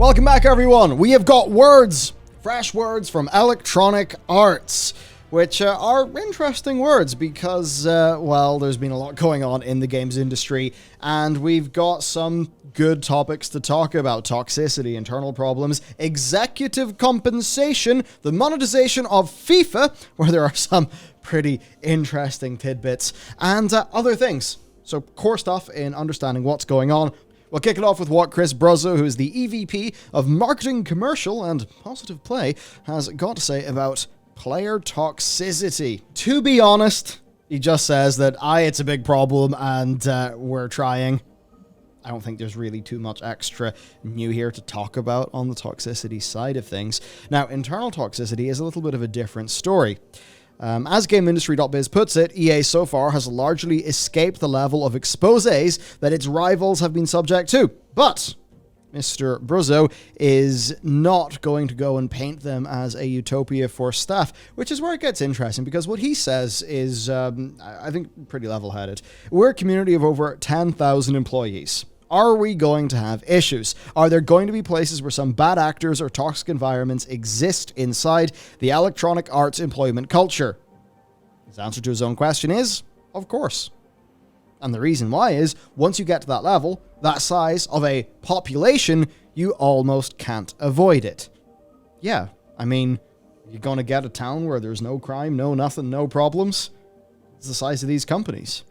Welcome back, everyone. We have got words, fresh words from Electronic Arts, which are interesting words because, well, there's been a lot going on in the games industry, and we've got some good topics to talk about. Toxicity, internal problems, executive compensation, the monetization of FIFA, where there are some pretty interesting tidbits, and other things. So core stuff in understanding what's going on. We'll kick it off with what Chris Bruzzo, who is the EVP of Marketing, Commercial, and Positive Play, has got to say about player toxicity. To be honest, he just says that, it's a big problem and we're trying. I don't think there's really too much extra new here to talk about on the toxicity side of things. Now, internal toxicity is a little bit of a different story. As GameIndustry.biz puts it, EA so far has largely escaped the level of exposés that its rivals have been subject to. But Mr. Bruzzo is not going to go and paint them as a utopia for staff, which is where it gets interesting, because what he says is, I think, pretty level-headed. We're a community of over 10,000 employees. Are we going to have issues? Are there going to be places where some bad actors or toxic environments exist inside the Electronic Arts employment culture? His answer to his own question is, of course. And the reason why is, once you get to that level, that size of a population, you almost can't avoid it. Yeah, I mean, you're going to get a town where there's no crime, no nothing, no problems. It's the size of these companies.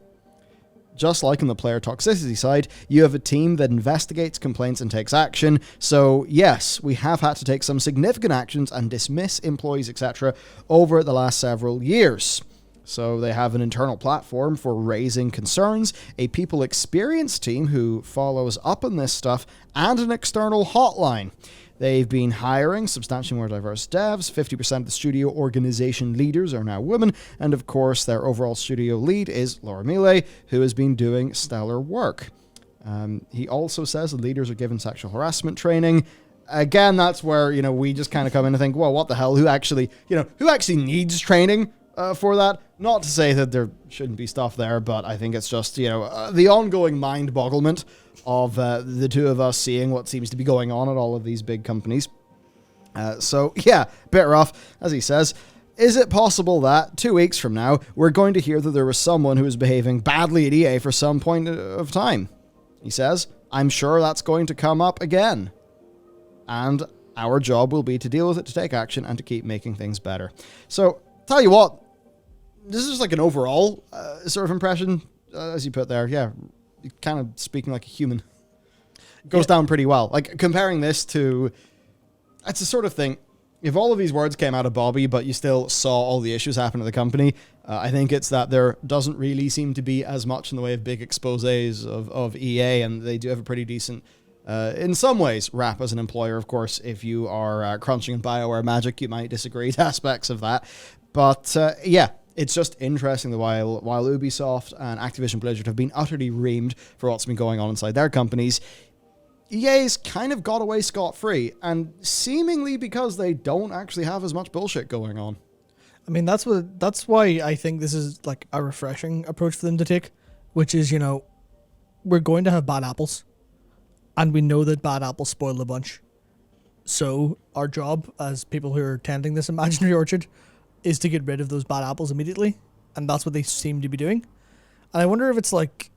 Just like on the player toxicity side, you have a team that investigates complaints and takes action. So yes, we have had to take some significant actions and dismiss employees, etc. over the last several years. So they have an internal platform for raising concerns, a people experience team who follows up on this stuff, and an external hotline. They've been hiring substantially more diverse devs. 50% of the studio organization leaders are now women. And of course, their overall studio lead is Laura Mille, who has been doing stellar work. He also says the leaders are given sexual harassment training. Again, that's where, we just kind of come in and think, well, what the hell? Who actually needs training for that? Not to say that there shouldn't be stuff there, but I think it's just, the ongoing mind-bogglement of the two of us seeing what seems to be going on at all of these big companies. So, yeah, bit rough, as he says. Is it possible that 2 weeks from now, we're going to hear that there was someone who was behaving badly at EA for some point of time? He says, I'm sure that's going to come up again. And our job will be to deal with it, to take action, and to keep making things better. So, tell you what, this is like an overall sort of impression, as you put there. Yeah, kind of speaking like a human. Goes down pretty well. Like, comparing this to, it's the sort of thing, if all of these words came out of Bobby, but you still saw all the issues happen to the company, I think it's that there doesn't really seem to be as much in the way of big exposés of EA, and they do have a pretty decent, in some ways, rap as an employer. Of course, if you are crunching in BioWare Magic, you might disagree with aspects of that. But, yeah. It's just interesting that while Ubisoft and Activision Blizzard have been utterly reamed for what's been going on inside their companies, EA's kind of got away scot-free, and seemingly because they don't actually have as much bullshit going on. I mean, that's why I think this is like a refreshing approach for them to take, which is, we're going to have bad apples, and we know that bad apples spoil the bunch. So our job as people who are tending this imaginary orchard is to get rid of those bad apples immediately, and that's what they seem to be doing. And I wonder if it's like,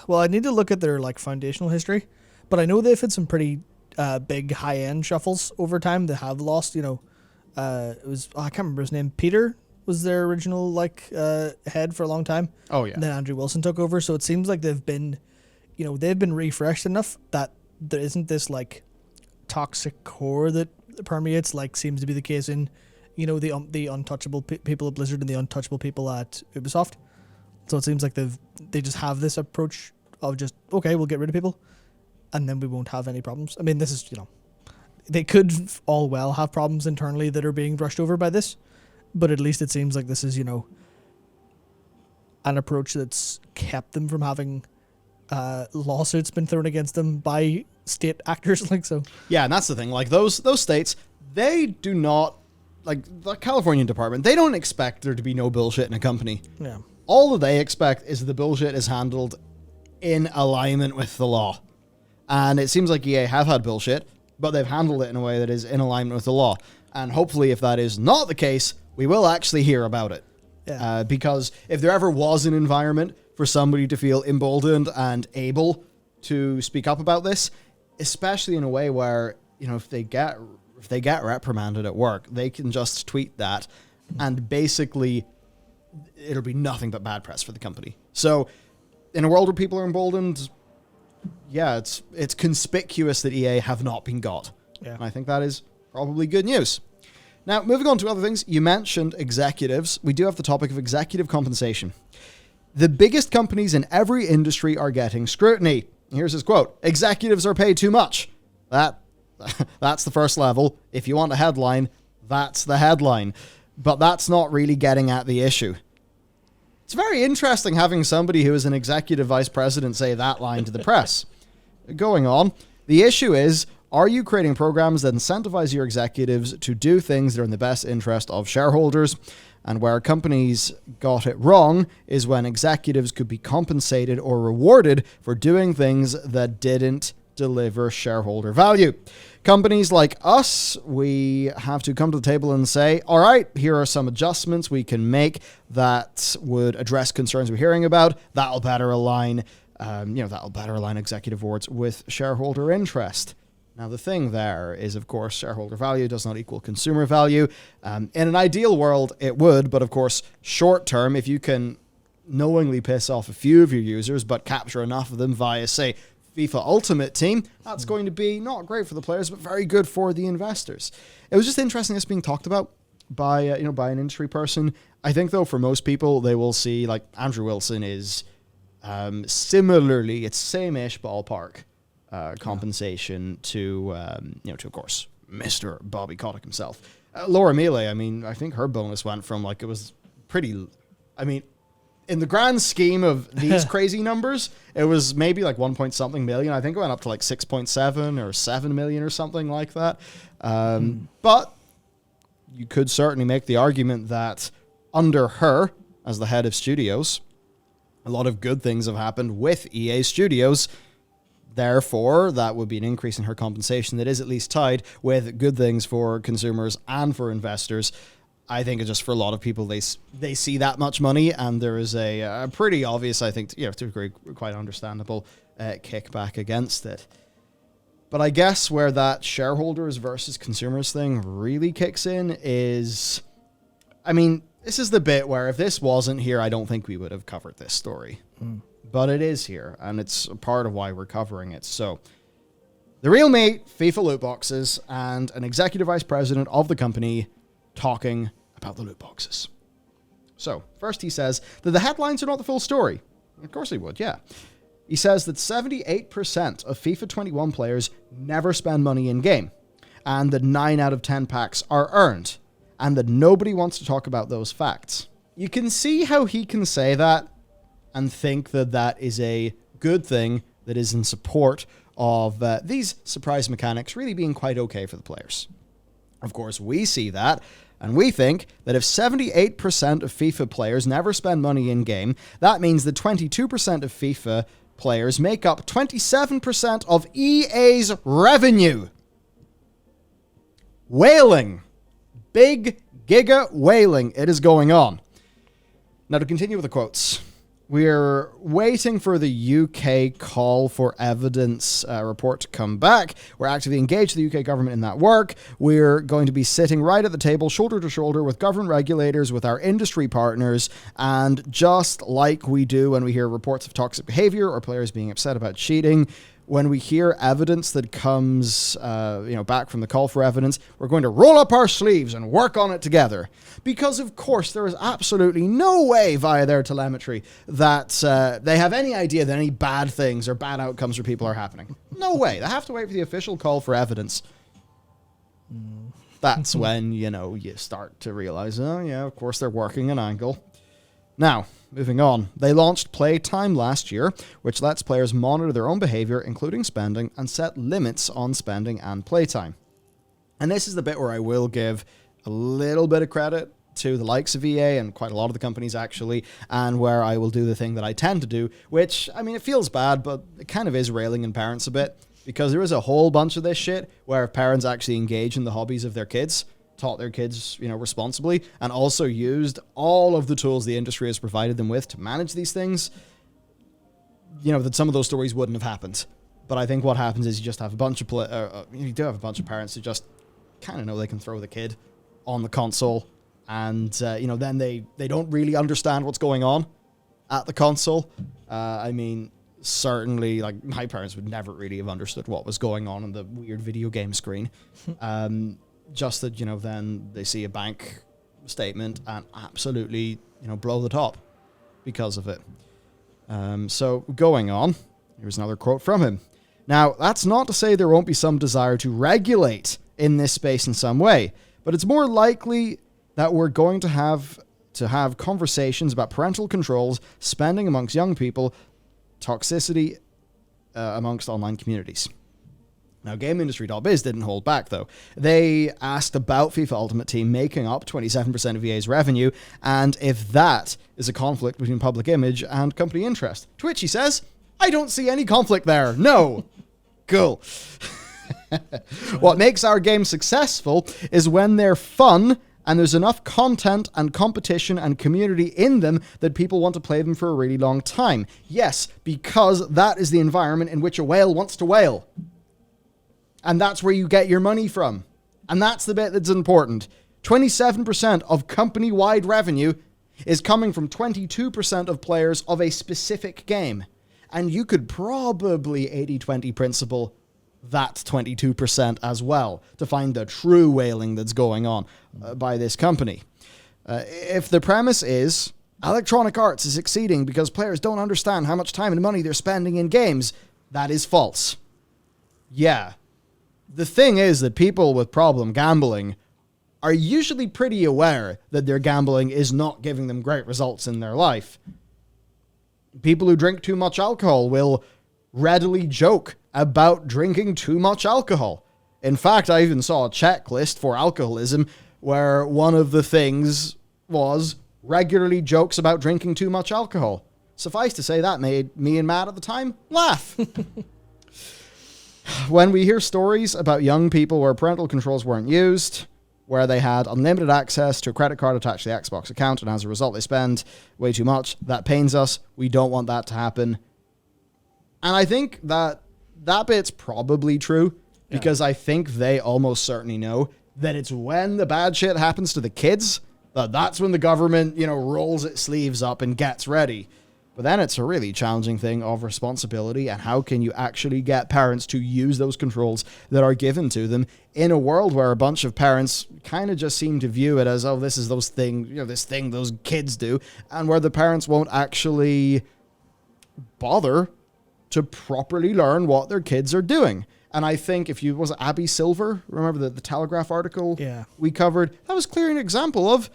well, I need to look at their like foundational history, but I know they've had some pretty big high-end shuffles over time. They have lost, it was, I can't remember his name. Peter was their original head for a long time. Oh yeah. And then Andrew Wilson took over, so it seems like they've been refreshed enough that there isn't this like toxic core that permeates, like seems to be the case in the untouchable people at Blizzard and the untouchable people at Ubisoft. So it seems like they just have this approach of just, okay, we'll get rid of people and then we won't have any problems. I mean, this is, they could all well have problems internally that are being brushed over by this, but at least it seems like this is, an approach that's kept them from having lawsuits been thrown against them by state actors like so. Yeah, and that's the thing. Like those states, they do not, like the California department, they don't expect there to be no bullshit in a company. Yeah. All that they expect is the bullshit is handled in alignment with the law. And it seems like EA have had bullshit, but they've handled it in a way that is in alignment with the law. And hopefully, if that is not the case, we will actually hear about it. Yeah. Because if there ever was an environment for somebody to feel emboldened and able to speak up about this, especially in a way where, you know, if they get reprimanded at work, they can just tweet that, and basically it'll be nothing but bad press for the company. So in a world where people are emboldened, yeah, it's conspicuous that EA have not been got. Yeah. And I think that is probably good news. Now, moving on to other things, you mentioned executives. We do have the topic of executive compensation. The biggest companies in every industry are getting scrutiny. Here's his quote: "Executives are paid too much." That's the first level. If you want a headline, that's the headline. But that's not really getting at the issue. It's very interesting having somebody who is an executive vice president say that line to the press. Going on, the issue is, are you creating programs that incentivize your executives to do things that are in the best interest of shareholders? And where companies got it wrong is when executives could be compensated or rewarded for doing things that didn't deliver shareholder value. Companies like us, we have to come to the table and say, all right, here are some adjustments we can make that would address concerns we're hearing about. That'll better align, executive awards with shareholder interest. Now, the thing there is, of course, shareholder value does not equal consumer value. In an ideal world, it would, but of course, short term, if you can knowingly piss off a few of your users, but capture enough of them via, say, FIFA Ultimate Team, that's going to be not great for the players, but very good for the investors. It was just interesting this being talked about by an industry person. I think, though, for most people, they will see, like, Andrew Wilson is similarly, it's same-ish ballpark compensation to, of course, Mr. Bobby Kotick himself. Laura Mealy, I mean, I think her bonus went from, like, it was pretty, I mean, in the grand scheme of these crazy numbers, it was maybe like 1 point something million. I think it went up to like 6.7 or 7 million or something like that. But you could certainly make the argument that under her, as the head of studios, a lot of good things have happened with EA Studios. Therefore, that would be an increase in her compensation that is at least tied with good things for consumers and for investors. I think it's just for a lot of people, they see that much money, and there is a pretty obvious, I think, to a degree, quite understandable kickback against it. But I guess where that shareholders versus consumers thing really kicks in is, I mean, this is the bit where if this wasn't here, I don't think we would have covered this story. But it is here, and it's a part of why we're covering it. So, the real meat, FIFA loot boxes, and an executive vice president of the company talking about the loot boxes. So, first he says that the headlines are not the full story. Of course he would, yeah. He says that 78% of FIFA 21 players never spend money in-game, and that 9 out of 10 packs are earned, and that nobody wants to talk about those facts. You can see how he can say that and think that that is a good thing that is in support of these surprise mechanics really being quite okay for the players. Of course, we see that, and we think that if 78% of FIFA players never spend money in-game, that means that 22% of FIFA players make up 27% of EA's revenue. Whaling. Big giga whaling. It is going on. Now, to continue with the quotes. We're waiting for the UK call for evidence report to come back. We're actively engaged with the UK government in that work. We're going to be sitting right at the table, shoulder to shoulder with government regulators, with our industry partners, and just like we do when we hear reports of toxic behavior or players being upset about cheating, when we hear evidence that comes back from the call for evidence, we're going to roll up our sleeves and work on it together. Because, of course, there is absolutely no way via their telemetry that they have any idea that any bad things or bad outcomes for people are happening. No way. They have to wait for the official call for evidence. That's when, you start to realize, oh, yeah, of course, they're working an angle. Now, moving on. They launched Playtime last year, which lets players monitor their own behavior, including spending, and set limits on spending and playtime. And this is the bit where I will give a little bit of credit to the likes of EA and quite a lot of the companies, actually, and where I will do the thing that I tend to do, which, I mean, it feels bad, but it kind of is railing in parents a bit. Because there is a whole bunch of this shit where if parents actually engage in the hobbies of their kids, taught their kids, responsibly, and also used all of the tools the industry has provided them with to manage these things, that some of those stories wouldn't have happened. But I think what happens is you just have a bunch of parents who just kind of know they can throw the kid on the console, and then they don't really understand what's going on at the console. Certainly, like, my parents would never really have understood what was going on the weird video game screen. Just that, then they see a bank statement and absolutely, blow the top because of it. So going on, here's another quote from him. Now, that's not to say there won't be some desire to regulate in this space in some way, but it's more likely that we're going to have conversations about parental controls, spending amongst young people, toxicity amongst online communities. Now, GameIndustry.biz didn't hold back, though. They asked about FIFA Ultimate Team making up 27% of EA's revenue, and if that is a conflict between public image and company interest. To which he says, I don't see any conflict there. No. Cool. What makes our games successful is when they're fun and there's enough content and competition and community in them that people want to play them for a really long time. Yes, because that is the environment in which a whale wants to whale. And that's where you get your money from. And that's the bit that's important. 27% of company-wide revenue is coming from 22% of players of a specific game. And you could probably 80-20 principle that 22% as well to find the true whaling that's going on by this company. If the premise is Electronic Arts is succeeding because players don't understand how much time and money they're spending in games, that is false. Yeah. The thing is that people with problem gambling are usually pretty aware that their gambling is not giving them great results in their life. People who drink too much alcohol will readily joke about drinking too much alcohol. In fact, I even saw a checklist for alcoholism where one of the things was regularly jokes about drinking too much alcohol. Suffice to say, that made me and Matt at the time laugh. When we hear stories about young people where parental controls weren't used, where they had unlimited access to a credit card attached to the Xbox account, and as a result they spend way too much, that pains us. We don't want that to happen. And I think that bit's probably true, because I think they almost certainly know that it's when the bad shit happens to the kids, that's when the government, rolls its sleeves up and gets ready. But then it's a really challenging thing of responsibility, and how can you actually get parents to use those controls that are given to them in a world where a bunch of parents kind of just seem to view it as, oh, this is those things, this thing those kids do, and where the parents won't actually bother to properly learn what their kids are doing. And I think was it Abby Silver? Remember the Telegraph article we covered? That was clearly an example of,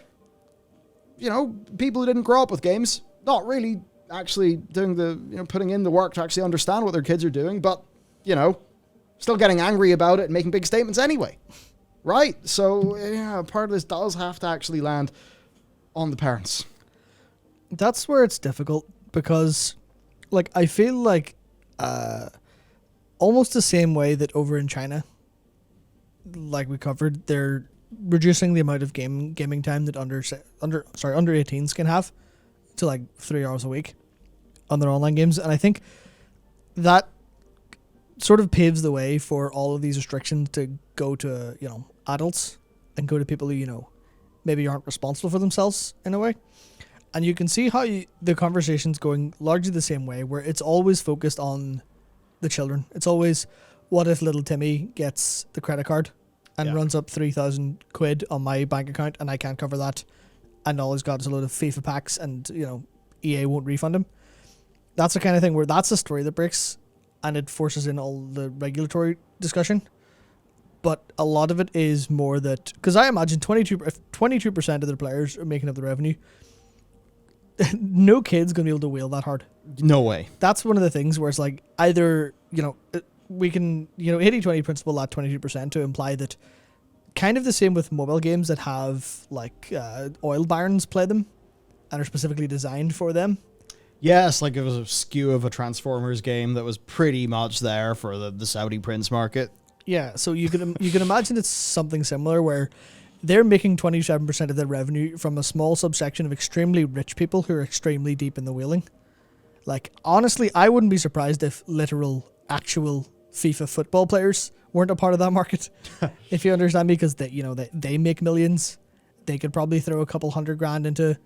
people who didn't grow up with games, not really actually doing putting in the work to actually understand what their kids are doing, but, still getting angry about it and making big statements anyway. Right? So, part of this does have to actually land on the parents. That's where it's difficult, because, I feel like almost the same way that over in China, like we covered, they're reducing the amount of gaming time that under 18s can have to 3 hours a week on their online games. And I think that sort of paves the way for all of these restrictions to go to, adults and go to people who, maybe aren't responsible for themselves in a way. And you can see how the conversation's going largely the same way, where it's always focused on the children. It's always, what if little Timmy gets the credit card and runs up 3,000 quid on my bank account and I can't cover that, and all he's got is a load of FIFA packs and, EA won't refund him. That's the kind of thing where that's a story that breaks, and it forces in all the regulatory discussion. But a lot of it is more that, because I imagine 22% of their players are making up the revenue, no kid's going to be able to wheel that hard. No way. That's one of the things where it's either, we can, 80-20 principle that 22% to imply that, kind of the same with mobile games that have oil barons play them and are specifically designed for them. Yes, like it was a skew of a Transformers game that was pretty much there for the Saudi Prince market. Yeah, so you can imagine it's something similar where they're making 27% of their revenue from a small subsection of extremely rich people who are extremely deep in the wheeling. Like, honestly, I wouldn't be surprised if literal, actual FIFA football players weren't a part of that market. If you understand me, because they make millions. They could probably throw a couple $100,000 into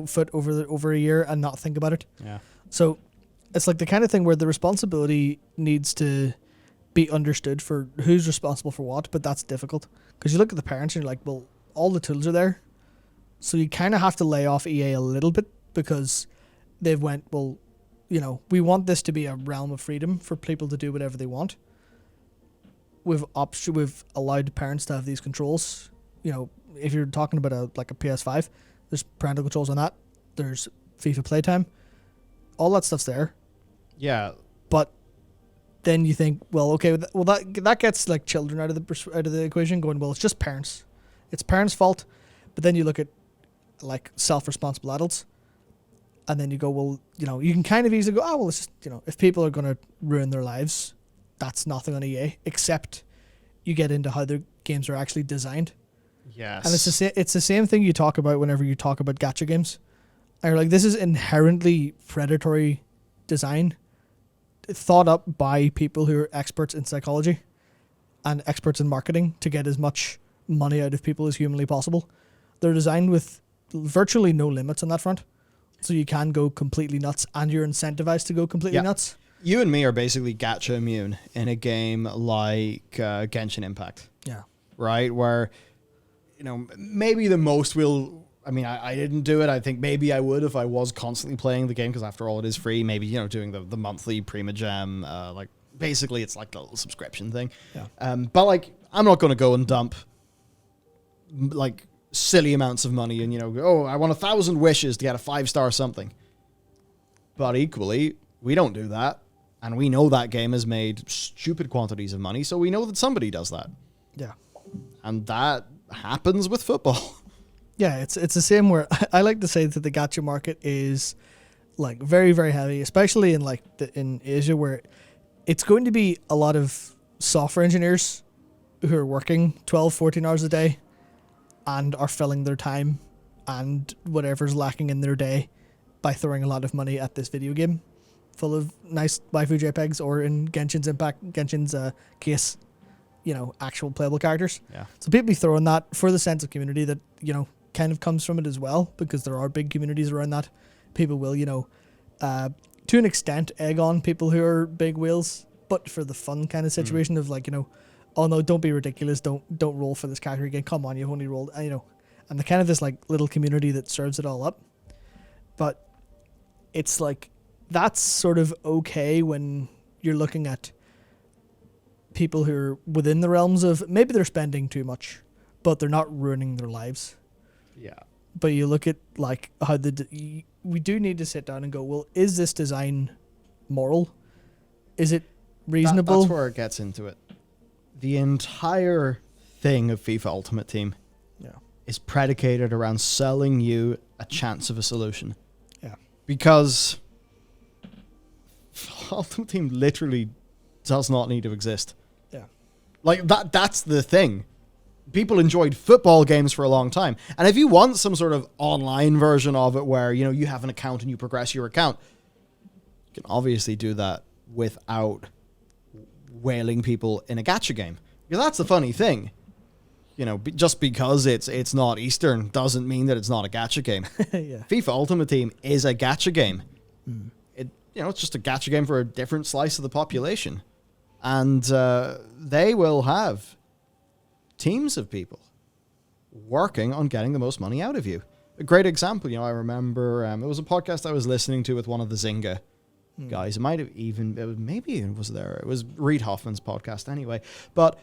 foot over a year and not think about it. Yeah. So it's like the kind of thing where the responsibility needs to be understood for who's responsible for what, but that's difficult because you look at the parents and you're like, well, all the tools are there, so you kind of have to lay off EA a little bit because they've went, well, we want this to be a realm of freedom for people to do whatever they want. We've allowed parents to have these controls. If you're talking about a PS5, there's parental controls on that. There's FIFA playtime. All that stuff's there. Yeah. But then you think, well, okay, that gets like children out of the equation, going, well, it's just parents. It's parents' fault. But then you look at like self-responsible adults, and then you go, well, you can kind of easily go, oh, well, it's just, if people are going to ruin their lives, that's nothing on EA, except you get into how their games are actually designed. Yes. And it's the same thing you talk about whenever you talk about gacha games. And you're like, this is inherently predatory design thought up by people who are experts in psychology and experts in marketing to get as much money out of people as humanly possible. They're designed with virtually no limits on that front. So you can go completely nuts and you're incentivized to go completely nuts. You and me are basically gacha immune in a game like Genshin Impact. Yeah. Right? Where, maybe the most I didn't do it. I think maybe I would if I was constantly playing the game because after all, it is free. Maybe, doing the monthly Prima Gem, basically it's like a little subscription thing. Yeah. But like, I'm not going to go and dump like silly amounts of money and, I want 1,000 wishes to get a 5-star something. But equally, we don't do that. And we know that game has made stupid quantities of money. So we know that somebody does that. Yeah. And that happens with football. Yeah, it's the same where I like to say that the gacha market is like very, very heavy, especially in in Asia, where it's going to be a lot of software engineers who are working 12, 14 hours a day and are filling their time and whatever's lacking in their day by throwing a lot of money at this video game full of nice waifu JPEGs, or in Genshin's case, actual playable characters. Yeah. So people be throwing that for the sense of community that, kind of comes from it as well, because there are big communities around that. People will, to an extent, egg on people who are big whales, but for the fun kind of situation of like, oh no, don't be ridiculous, don't roll for this character again, come on, you've only rolled, and the kind of this like little community that serves it all up. But it's like, that's sort of okay when you're looking at people who are within the realms of maybe they're spending too much, but they're not ruining their lives. Yeah. But you look at like how we do need to sit down and go, well, is this design moral? Is it reasonable? That's where it gets into it. The entire thing of FIFA Ultimate Team is predicated around selling you a chance of a solution. Yeah. Because Ultimate Team literally does not need to exist. Yeah. Like that's the thing. People enjoyed football games for a long time. And if you want some sort of online version of it where, you have an account and you progress your account, you can obviously do that without whaling people in a gacha game. Because that's the funny thing. Just because it's not Eastern doesn't mean that it's not a gacha game. Yeah. FIFA Ultimate Team is a gacha game. It's just a gacha game for a different slice of the population. And they will have teams of people working on getting the most money out of you. A great example, I remember it was a podcast I was listening to with one of the Zynga guys. It might have even, it was Reid Hoffman's podcast anyway. And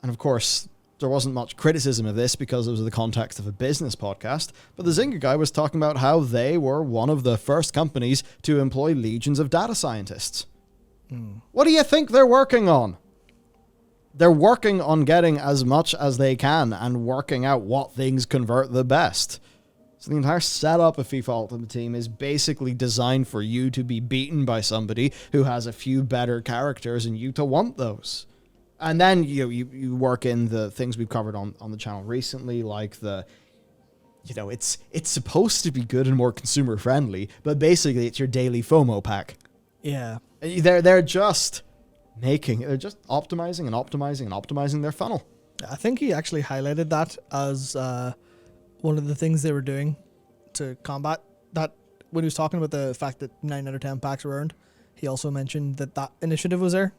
of course, there wasn't much criticism of this because it was in the context of a business podcast, but the Zynga guy was talking about how they were one of the first companies to employ legions of data scientists. What do you think they're working on? They're working on getting as much as they can and working out what things convert the best. So the entire setup of FIFA Ultimate Team is basically designed for you to be beaten by somebody who has a few better characters and you to want those. And then you work in the things we've covered on the channel recently, like it's supposed to be good and more consumer friendly, but basically it's your daily FOMO pack. Yeah. They're just optimizing and optimizing and optimizing their funnel. I think he actually highlighted that as one of the things they were doing to combat that. When he was talking about the fact that 9 out of 10 packs were earned, he also mentioned that initiative was there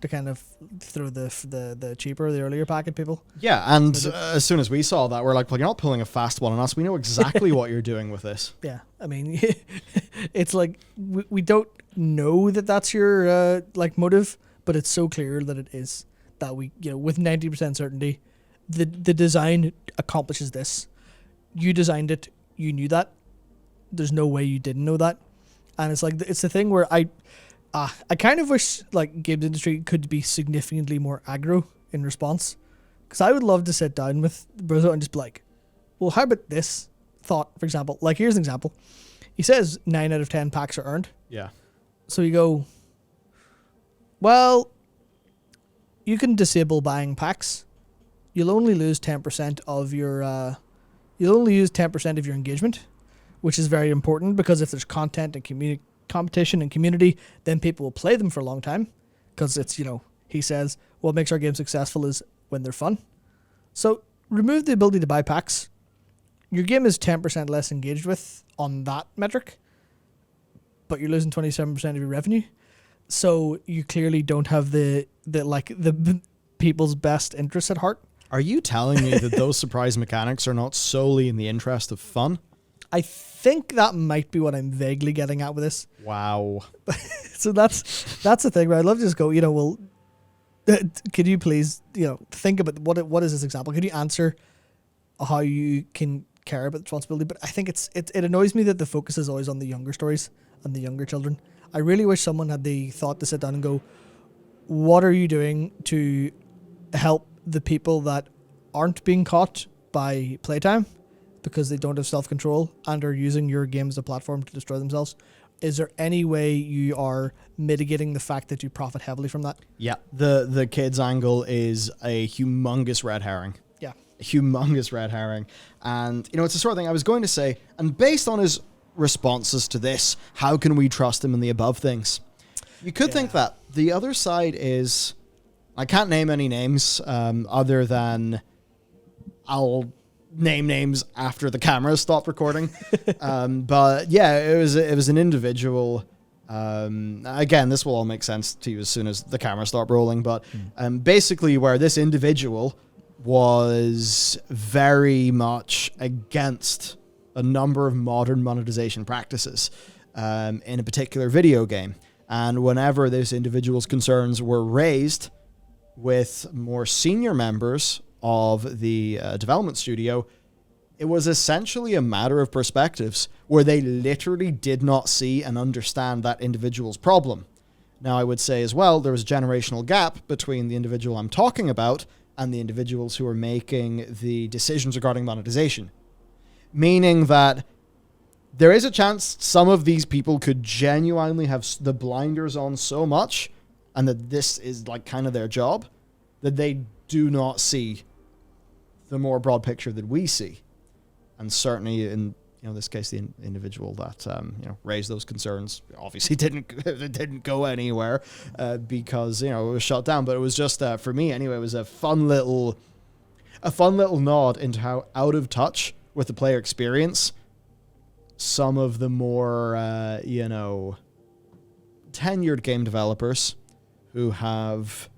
to kind of throw the cheaper, the earlier pack at people. Yeah, and as soon as we saw that, we're like, well, you're not pulling a fast one on us. We know exactly what you're doing with this. Yeah, I mean, it's like we don't know that that's your motive, but it's so clear that it is. That we, with 90% certainty, the design accomplishes this. You designed it. You knew that. There's no way you didn't know that. And it's like, it's the thing where I kind of wish like games industry could be significantly more aggro in response. Because I would love to sit down with Bruzzo and just be like, well, how about this thought, for example? Like, here's an example. He says 9 out of 10 packs are earned. Yeah. So you go, well, you can disable buying packs. You'll only lose 10% of your engagement, which is very important because if there's content and competition and community, then people will play them for a long time because it's, he says, what makes our game successful is when they're fun. So remove the ability to buy packs. Your game is 10% less engaged with on that metric, but you're losing 27% of your revenue. So you clearly don't have the people's best interests at heart. Are you telling me that those surprise mechanics are not solely in the interest of fun? I think that might be what I'm vaguely getting at with this. Wow. So that's the thing where I'd love to just go, well, could you please, think about what is this example? Could you answer how you can care about the responsibility? But I think it annoys me that the focus is always on the younger stories and the younger children. I really wish someone had the thought to sit down and go, what are you doing to help the people that aren't being caught by playtime because they don't have self-control and are using your game as a platform to destroy themselves? Is there any way you are mitigating the fact that you profit heavily from that? Yeah, the kids angle is a humongous red herring. Yeah. A humongous red herring. And, it's the sort of thing I was going to say, and based on his responses to this, how can we trust him in the above things? You could think that. The other side is, I can't name any names other than I'll name names after the cameras stop recording. But yeah, it was an individual. Again, this will all make sense to you as soon as the cameras stop rolling. But basically where this individual was very much against a number of modern monetization practices in a particular video game. And whenever this individual's concerns were raised with more senior members of the development studio, it was essentially a matter of perspectives where they literally did not see and understand that individual's problem. Now, I would say as well, there was a generational gap between the individual I'm talking about and the individuals who are making the decisions regarding monetization. Meaning that there is a chance some of these people could genuinely have the blinders on so much, and that this is like kind of their job, that they do not see the more broad picture that we see. And certainly in this case, the individual that raised those concerns obviously didn't go anywhere because it was shut down. But it was just for me anyway. It was a fun little nod into how out of touch with the player experience some of the more tenured game developers who have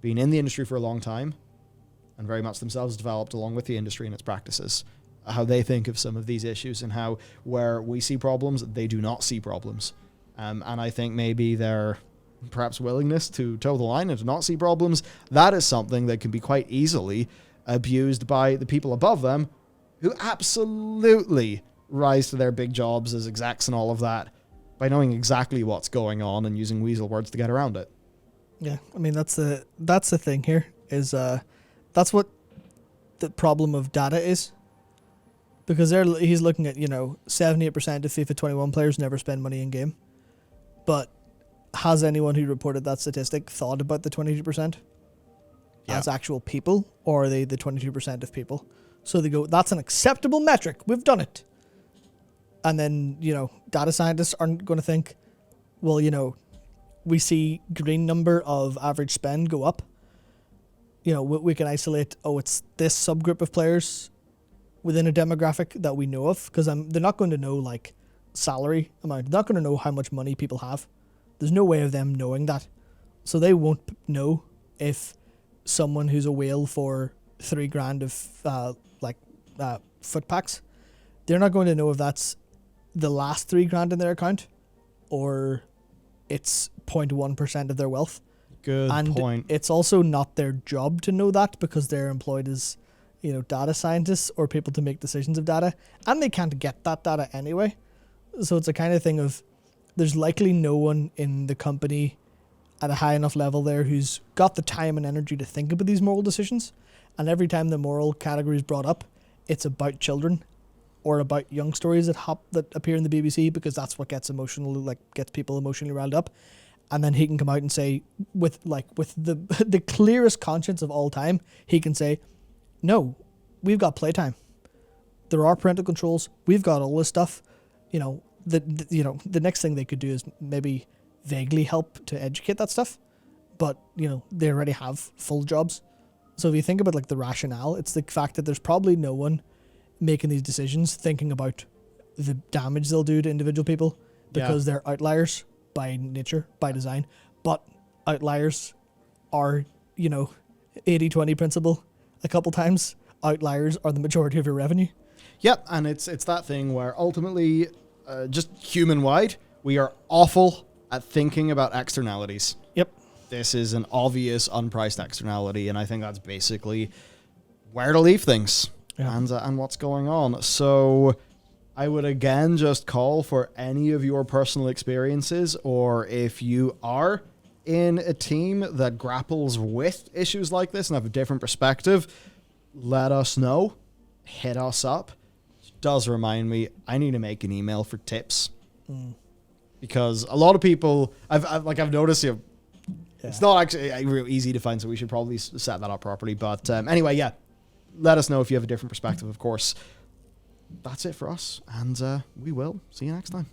been in the industry for a long time and very much themselves developed along with the industry and its practices, how they think of some of these issues and how where we see problems, they do not see problems. And I think maybe their perhaps willingness to toe the line and to not see problems, that is something that can be quite easily abused by the people above them who absolutely rise to their big jobs as execs and all of that by knowing exactly what's going on and using weasel words to get around it. Yeah, I mean, that's the thing here is that's what the problem of data is. Because he's looking at, 78% of FIFA 21 players never spend money in game. But has anyone who reported that statistic thought about the 22% as actual people, or are they the 22% of people? So they go, that's an acceptable metric. We've done it. And then, data scientists aren't going to think, well, we see green number of average spend go up. We can isolate, it's this subgroup of players within a demographic that we know of, because they're not going to know like salary amount. They're not going to know how much money people have. There's no way of them knowing that. So they won't know if someone who's a whale for $3,000 of foot packs, they're not going to know if that's the last $3,000 in their account or it's 0.1% of their wealth. Good point. It's also not their job to know that, because they're employed as data scientists or people to make decisions of data, and they can't get that data anyway. So it's a kind of thing of, there's likely no one in the company at a high enough level there who's got the time and energy to think about these moral decisions. And every time the moral category is brought up, it's about children or about young stories that appear in the BBC, because that's what gets people emotionally riled up. And then he can come out and say, with the clearest conscience of all time, he can say, no, we've got playtime. There are parental controls. We've got all this stuff. The next thing they could do is maybe vaguely help to educate that stuff. But, they already have full jobs. So if you think about the rationale, it's the fact that there's probably no one making these decisions thinking about the damage they'll do to individual people, because they're outliers by nature, by design. But outliers are, 80-20 principle. A couple times, outliers are the majority of your revenue. Yep, and it's that thing where ultimately, just human-wide, we are awful at thinking about externalities. Yep. This is an obvious unpriced externality, and I think that's basically where to leave things and what's going on. So I would again just call for any of your personal experiences, or if you are in a team that grapples with issues like this and have a different perspective, let us know. Hit us up. It does remind me, I need to make an email for tips. Because a lot of people, I've noticed, it's not actually real easy to find, so we should probably set that up properly. But anyway, let us know if you have a different perspective, of course. That's it for us, and we will see you next time.